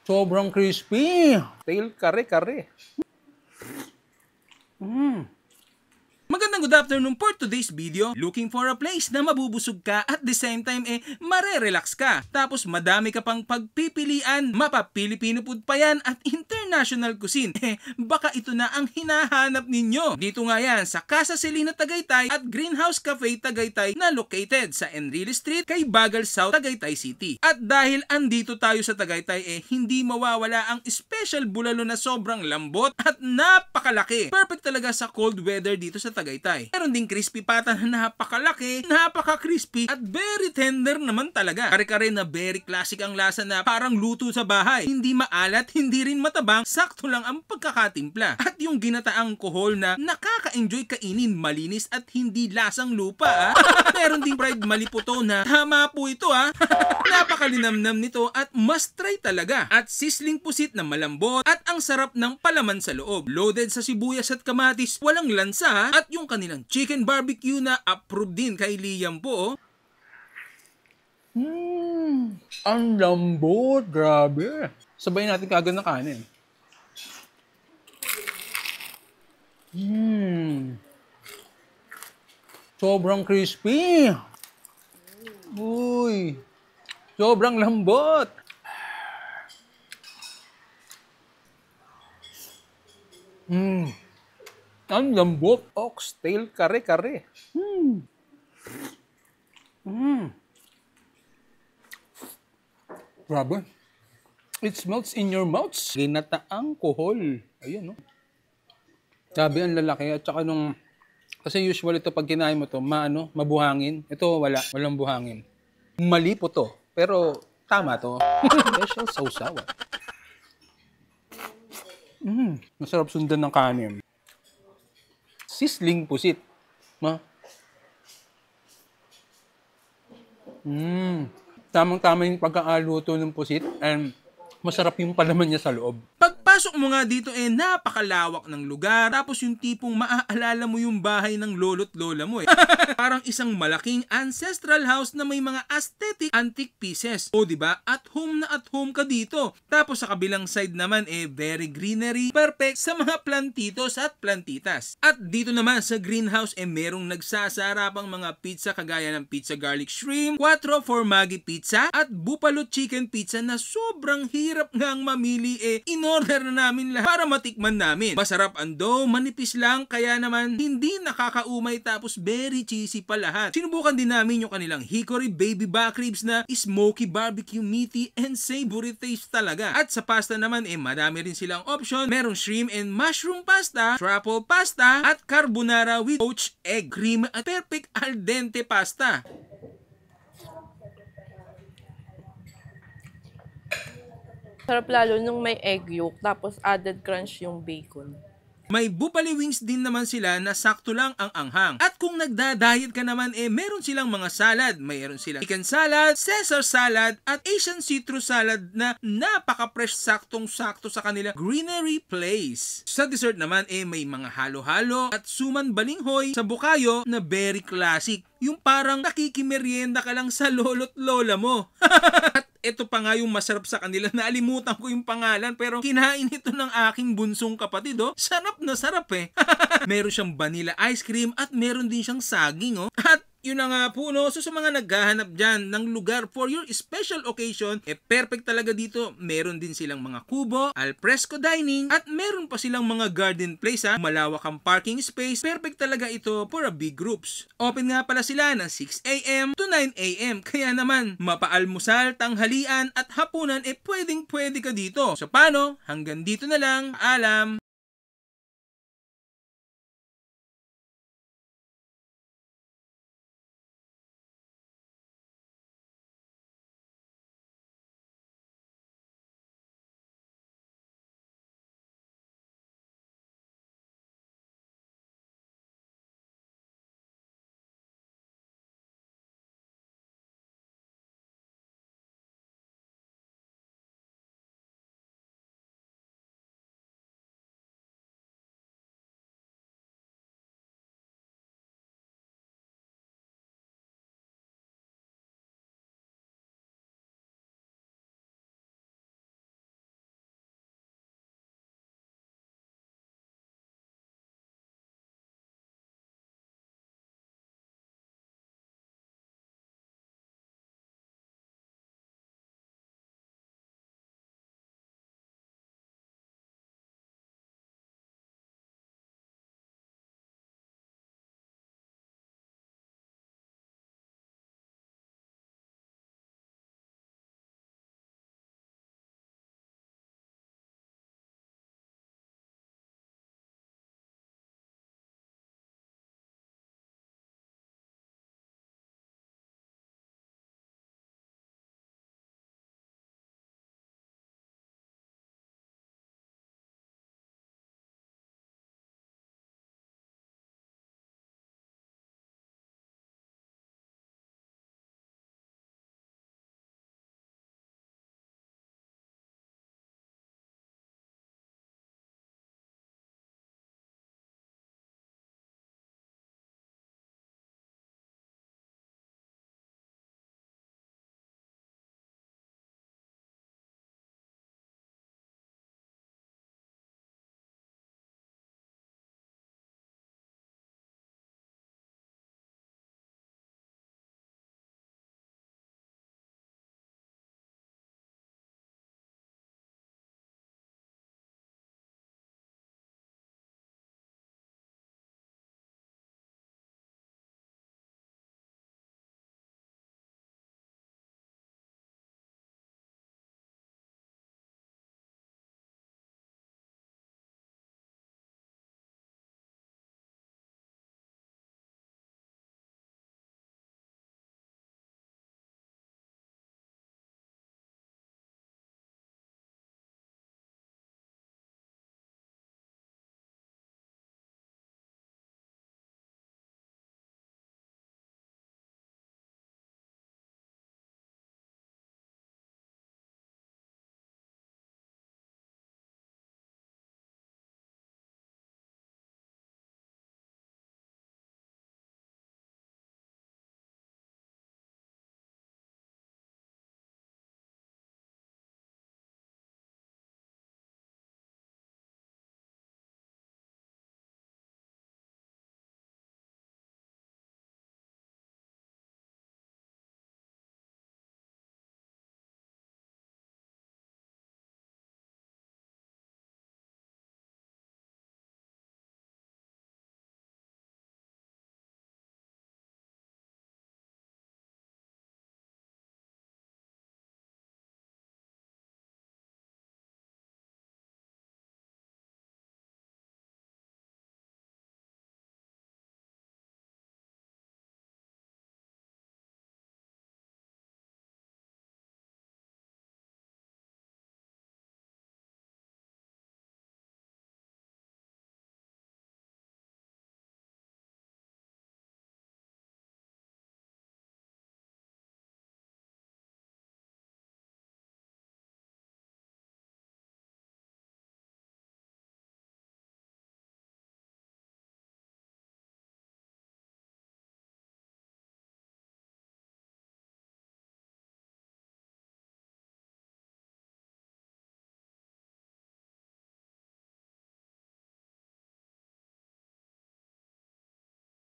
Sobrang crispy. Tail kare-kare. Magandang good afternoon for today's video. Looking for a place na mabubusog ka at the same time mare-relax ka. Tapos madami ka pang pagpipilian, mapa-Filipino food pa yan at international cuisine. Baka ito na ang hinahanap ninyo. Dito nga yan sa Casa Celina Tagaytay at Greenhouse Cafe Tagaytay na located sa Enrile Street kay Bagal South, Tagaytay City. At dahil andito tayo sa Tagaytay hindi mawawala ang special bulalo na sobrang lambot at napakalaki. Perfect talaga sa cold weather dito sa Tagaytay. Meron ding crispy pata na napakalaki, napaka-crispy at very tender naman talaga. Kare-kare na very classic ang lasa na parang luto sa bahay. Hindi maalat, hindi rin matabang, sakto lang ang pagkakatimpla. At yung ginataang kohol na nakaka-enjoy kainin, malinis at hindi lasang lupa. Meron ding fried maliputo na tama po ito Napakalinamnam nito at must try talaga. At sizzling pusit na malambot at ang sarap ng palaman sa loob. Loaded sa sibuyas at kamatis, walang lansa at yung kanilang chicken barbecue na approved din kay Liam po. Ang lambot. Grabe. Sabayin natin kagad na kanin. Sobrang crispy. Uy. Sobrang lambot. Ang lambot. Oxtail kare-kare. Grabe. It melts in your mouth. Ginataang kohol. Ayun, no? Grabe, ang lalaki. At saka kasi usual ito pag kinain mo to, mabuhangin. Ito walang buhangin. Mali po to. Pero tama to. Special sausawa. Masarap sundan ng kanin. Sizzling pusit. Tamang-tama yung pagkakaluto ng pusit and masarap yung palaman niya sa loob. Pagpasok mo nga dito napakalawak ng lugar. Tapos yung tipong maaalala mo yung bahay ng lolo't lola mo Parang isang malaking ancestral house na may mga aesthetic antique pieces. O diba? At home na at home ka dito. Tapos sa kabilang side naman very greenery. Perfect sa mga plantitos at plantitas. At dito naman sa greenhouse merong nagsasarapang mga pizza kagaya ng pizza garlic shrimp, 4 formaggi pizza at buffalo chicken pizza na sobrang hirap ngang mamili in-order na namin lahat para matikman namin. Masarap ang dough, manipis lang, kaya naman hindi nakakaumay tapos very cheesy pa lahat. Sinubukan din namin yung kanilang hickory baby back ribs na smoky barbecue meaty and savory taste talaga. At sa pasta naman madami rin silang option. Merong shrimp and mushroom pasta, truffle pasta at carbonara with poached egg, cream at perfect al dente pasta. Sarap lalo nung may egg yolk, tapos added crunch yung bacon. May buffalo wings din naman sila na sakto lang ang anghang. At kung nagda-diet ka naman meron silang mga salad. Mayroon silang chicken salad, Caesar salad at Asian citrus salad na napaka-fresh, saktong-sakto sa kanila greenery place. Sa dessert naman may mga halo-halo at suman balinghoy sa bukayo na very classic. Yung parang nakikimerienda ka lang sa lolo't lola mo. At ito pa nga yung masarap sa kanila. Naalimutan ko yung pangalan pero kinain ito ng aking bunsong kapatid. Sarap na sarap Meron siyang vanilla ice cream at meron din siyang saging. At yun na nga po So sa mga naghahanap dyan ng lugar for your special occasion, perfect talaga dito. Meron din silang mga kubo, al fresco dining, at meron pa silang mga garden place Malawak ang parking space. Perfect talaga ito for a big groups. Open nga pala sila ng 6 AM to 9 AM. Kaya naman, mapaalmusal, tanghalian at hapunan pwedeng pwede ka dito. So paano? Hanggang dito na lang. Alam!